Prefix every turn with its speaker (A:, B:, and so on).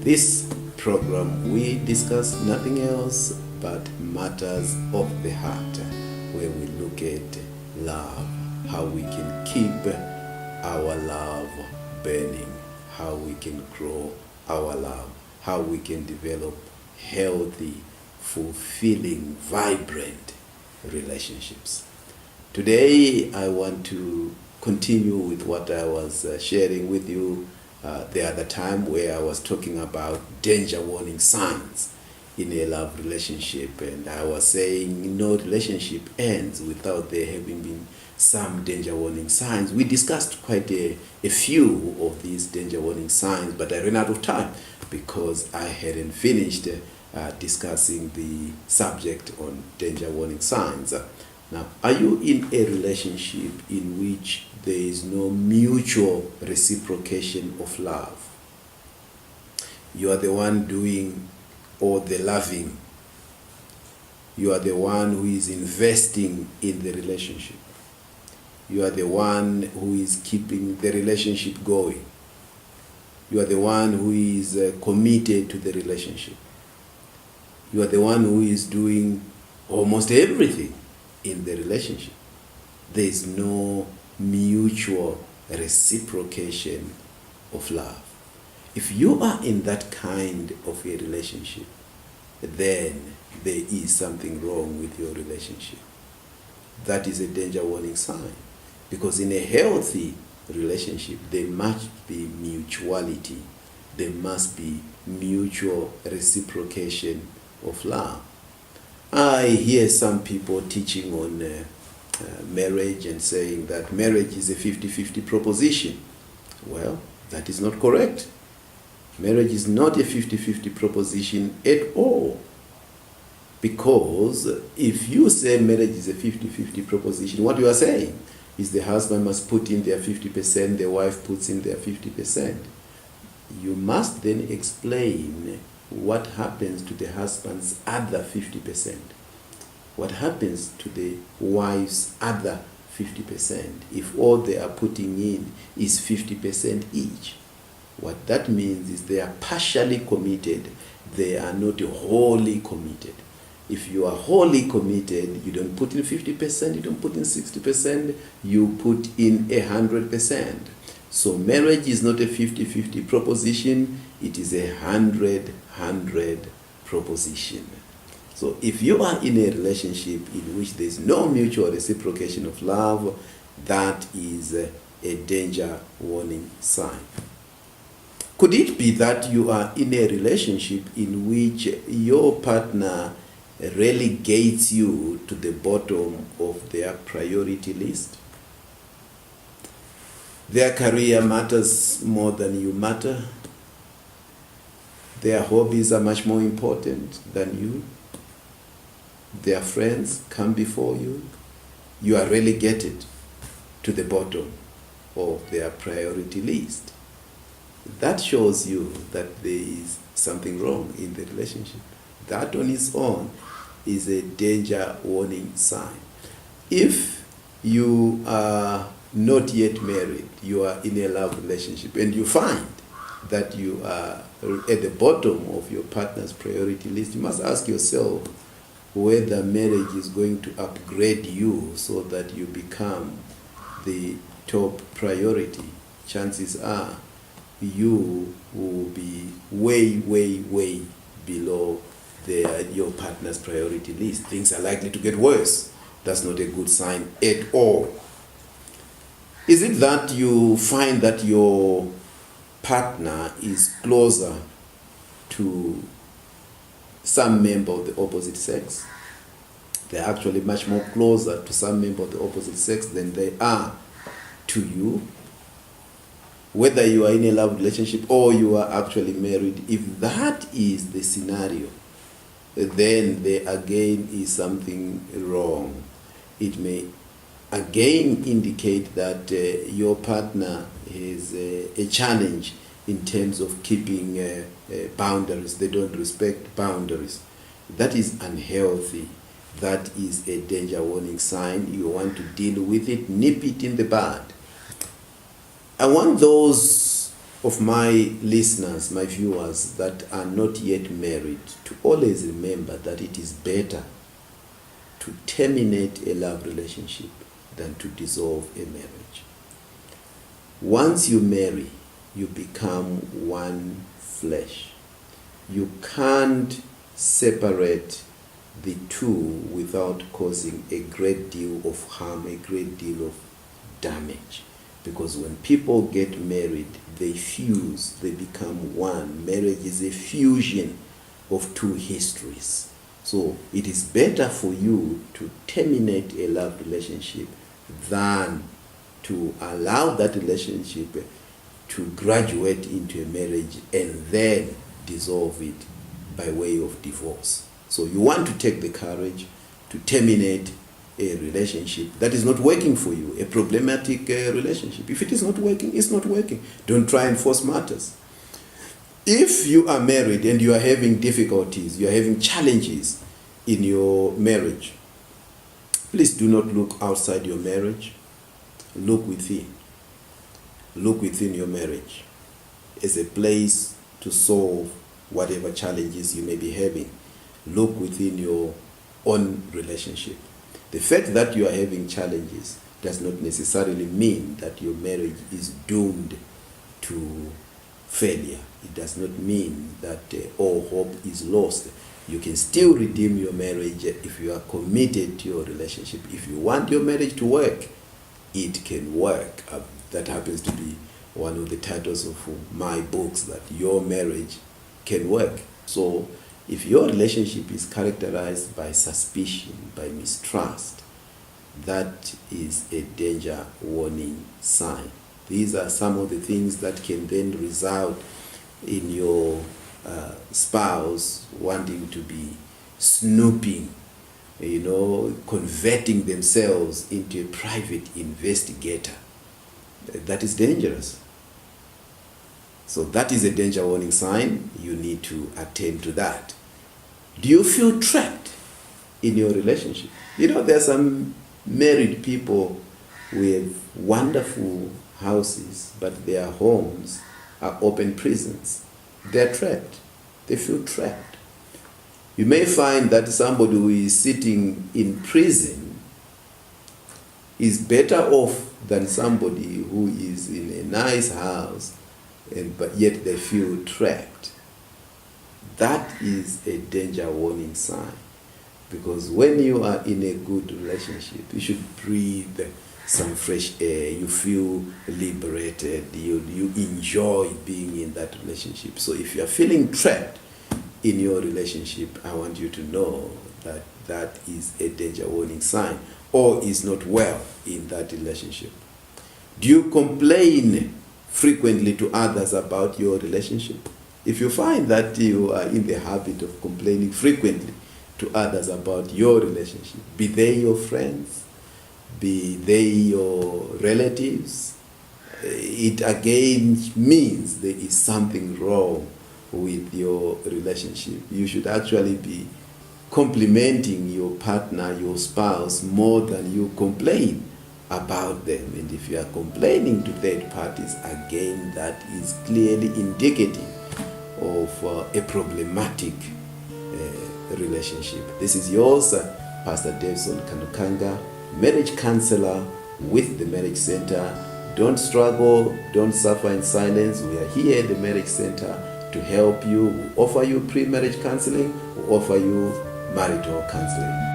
A: this program, we discuss nothing else but matters of the heart, where we look at love, how we can keep our love burning, how we can grow our love, how we can develop healthy, fulfilling, vibrant relationships. Today, I want to continue with what I was sharing with you the other time, where I was talking about danger warning signs in a love relationship, and I was saying no relationship ends without there having been some danger warning signs. We discussed quite a few of these danger warning signs, but I ran out of time because I hadn't finished discussing the subject on danger warning signs. Now, are you in a relationship in which there is no mutual reciprocation of love? You are the one doing all the loving. You are the one who is investing in the relationship. You are the one who is keeping the relationship going. You are the one who is committed to the relationship. You are the one who is doing almost everything in the relationship. There is no mutual reciprocation of love. If you are in that kind of a relationship, then there is something wrong with your relationship. That is a danger warning sign. Because in a healthy relationship, there must be mutuality. There must be mutual reciprocation of love. I hear some people teaching on marriage and saying that marriage is a 50-50 proposition. Well, that is not correct. Marriage is not a 50-50 proposition at all. Because if you say marriage is a 50-50 proposition, what you are saying is the husband must put in their 50%, the wife puts in their 50%. You must then explain what happens to the husband's other 50%. What happens to the wife's other 50% if all they are putting in is 50% each? What that means is they are partially committed. They are not wholly committed. If you are wholly committed, you don't put in 50%, you don't put in 60%, you put in 100%. So marriage is not a 50-50 proposition, it is a 100-100 proposition. So if you are in a relationship in which there is no mutual reciprocation of love, that is a danger warning sign. Could it be that you are in a relationship in which your partner relegates you to the bottom of their priority list? Their career matters more than you matter. Their hobbies are much more important than you. Their friends come before you. You are relegated to the bottom of their priority list. That shows you that there is something wrong in the relationship. That on its own is a danger warning sign. If you are not yet married, you are in a love relationship, and you find that you are at the bottom of your partner's priority list, you must ask yourself whether marriage is going to upgrade you so that you become the top priority. Chances are you will be way, way, way below your partner's priority list. Things are likely to get worse. That's not a good sign at all. Is it that you find that your partner is closer to some member of the opposite sex? They're actually much more closer to some member of the opposite sex than they are to you. Whether you are in a love relationship or you are actually married, if that is the scenario, then there again is something wrong. It may again indicate that your partner has a challenge in terms of keeping boundaries. They don't respect boundaries. That is unhealthy. That is a danger warning sign. You want to deal with it, nip it in the bud. I want those of my listeners, my viewers that are not yet married, to always remember that it is better to terminate a love relationship than to dissolve a marriage. Once you marry, you become one flesh. You can't separate the two without causing a great deal of harm, a great deal of damage. Because when people get married, they fuse, they become one. Marriage is a fusion of two histories. So it is better for you to terminate a love relationship than to allow that relationship to graduate into a marriage and then dissolve it by way of divorce. So you want to take the courage to terminate a relationship that is not working for you, a problematic relationship. If it is not working, it's not working. Don't try and force matters. If you are married and you are having difficulties, you are having challenges in your marriage, please do not look outside your marriage. Look within. Look within your marriage as a place to solve whatever challenges you may be having. Look within your own relationship. The fact that you are having challenges does not necessarily mean that your marriage is doomed to failure. It does not mean that all hope is lost. You can still redeem your marriage if you are committed to your relationship. If you want your marriage to work, it can work. That happens to be one of the titles of my books, that your marriage can work. So if your relationship is characterized by suspicion, by mistrust, that is a danger warning sign. These are some of the things that can then result in your spouse wanting to be snooping, converting themselves into a private investigator. That is dangerous. So that is a danger warning sign. You need to attend to that. Do you feel trapped in your relationship? There are some married people with wonderful houses, but their homes are open prisons. They're trapped. They feel trapped. You may find that somebody who is sitting in prison is better off than somebody who is in a nice house, but yet they feel trapped. That is a danger warning sign. Because when you are in a good relationship, you should breathe some fresh air. You feel liberated. You enjoy being in that relationship. So if you are feeling trapped in your relationship, I want you to know that that is a danger warning sign, or is not well in that relationship. Do you complain frequently to others about your relationship? If you find that you are in the habit of complaining frequently to others about your relationship, be they your friends, be they your relatives, it again means there is something wrong with your relationship. You should actually be complimenting your partner, your spouse, more than you complain about them. And if you are complaining to third parties, again, that is clearly indicative of a problematic relationship. This is yours, Pastor Davison Kanokanga, marriage counselor with the Marriage Center. Don't struggle, don't suffer in silence. We are here at the Marriage Center to help you. We offer you pre-marriage counseling, we offer you marital counseling.